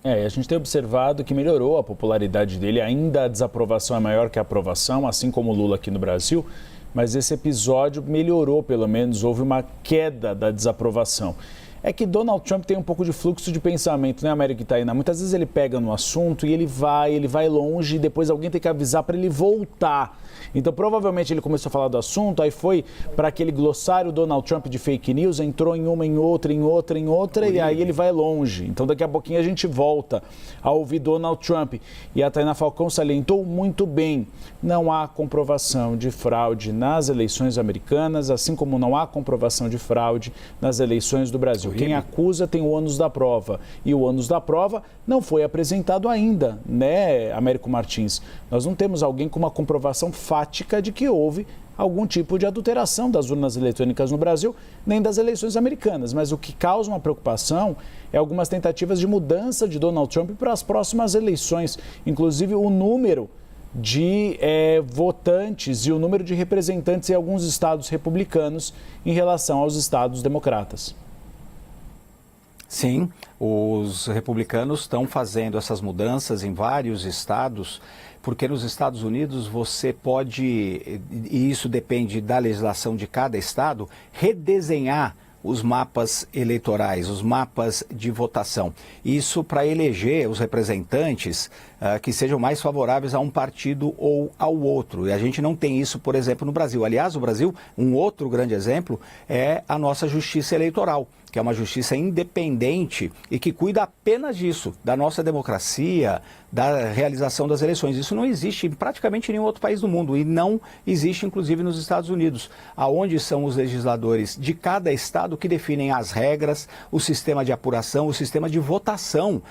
E a gente tem observado que melhorou a popularidade dele, ainda a desaprovação é maior que a aprovação, assim como o Lula aqui no Brasil, mas esse episódio melhorou, pelo menos, houve uma queda da desaprovação. É que Donald Trump tem um pouco de fluxo de pensamento, né, América Itaína? Muitas vezes ele pega no assunto e ele vai longe e depois alguém tem que avisar para ele voltar. Então, provavelmente ele começou a falar do assunto, aí foi para aquele glossário Donald Trump de fake news, entrou em uma, em outra, e aí ele vai longe. Então, daqui a pouquinho a gente volta a ouvir Donald Trump. E a Tainá Falcão salientou muito bem, não há comprovação de fraude nas eleições americanas, assim como não há comprovação de fraude nas eleições do Brasil. Quem acusa tem o ônus da prova, e o ônus da prova não foi apresentado ainda, né, Américo Martins? Nós não temos alguém com uma comprovação fática de que houve algum tipo de adulteração das urnas eletrônicas no Brasil, nem das eleições americanas. Mas o que causa uma preocupação é algumas tentativas de mudança de Donald Trump para as próximas eleições, inclusive o número de votantes e o número de representantes em alguns estados republicanos em relação aos estados democratas. Sim, os republicanos estão fazendo essas mudanças em vários estados, porque nos Estados Unidos você pode, e isso depende da legislação de cada estado, redesenhar os mapas eleitorais, os mapas de votação. Isso para eleger os representantes que sejam mais favoráveis a um partido ou ao outro. E a gente não tem isso, por exemplo, no Brasil. Aliás, o Brasil, um outro grande exemplo é a nossa justiça eleitoral, que é uma justiça independente e que cuida apenas disso, da nossa democracia, da realização das eleições. Isso não existe em praticamente nenhum outro país do mundo e não existe, inclusive, nos Estados Unidos, aonde são os legisladores de cada estado que definem as regras, o sistema de apuração, o sistema de votação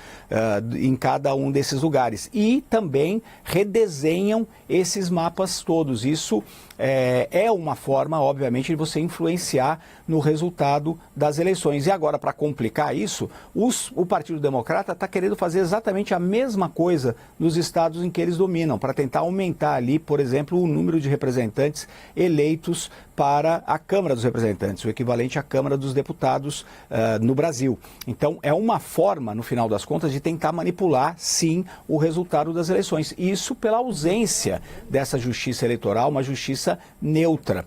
em cada um desses lugares. E também redesenham esses mapas todos. Isso é uma forma, obviamente, de você influenciar no resultado das eleições. E agora, para complicar isso, o Partido Democrata está querendo fazer exatamente a mesma coisa nos estados em que eles dominam, para tentar aumentar ali, por exemplo, o número de representantes eleitos para a Câmara dos Representantes, o equivalente à Câmara dos Deputados no Brasil. Então, é uma forma, no final das contas, de tentar manipular, sim, o resultado das eleições. Isso pela ausência dessa justiça eleitoral, uma justiça neutra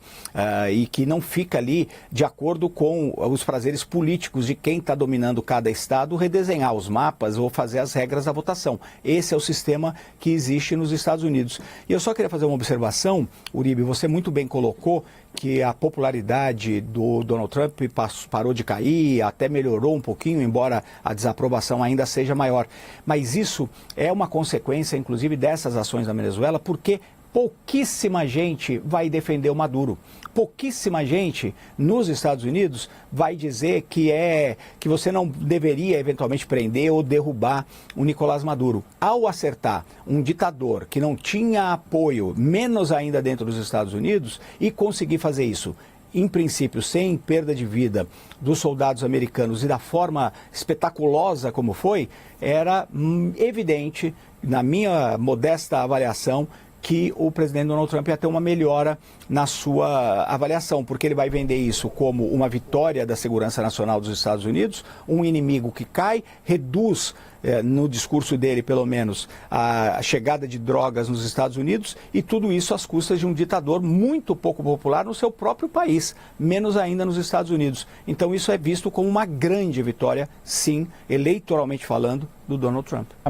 e que não fica ali de acordo com os prazeres políticos de quem está dominando cada estado, redesenhar os mapas ou fazer as regras da votação. Esse é o sistema que existe nos Estados Unidos. E eu só queria fazer uma observação, Uribe, você muito bem colocou que a popularidade do Donald Trump parou de cair, até melhorou um pouquinho, embora a desaprovação ainda seja maior. Mas isso é uma consequência, inclusive, dessas ações na Venezuela, porque pouquíssima gente vai defender o Maduro. Pouquíssima gente nos Estados Unidos vai dizer que você não deveria eventualmente prender ou derrubar o Nicolás Maduro. Ao acertar um ditador que não tinha apoio, menos ainda dentro dos Estados Unidos, e conseguir fazer isso, em princípio, sem perda de vida dos soldados americanos e da forma espetaculosa como foi, era evidente, na minha modesta avaliação, que o presidente Donald Trump ia ter uma melhora na sua avaliação, porque ele vai vender isso como uma vitória da segurança nacional dos Estados Unidos, um inimigo que cai, reduz, no discurso dele pelo menos, a chegada de drogas nos Estados Unidos, e tudo isso às custas de um ditador muito pouco popular no seu próprio país, menos ainda nos Estados Unidos. Então isso é visto como uma grande vitória, sim, eleitoralmente falando, do Donald Trump.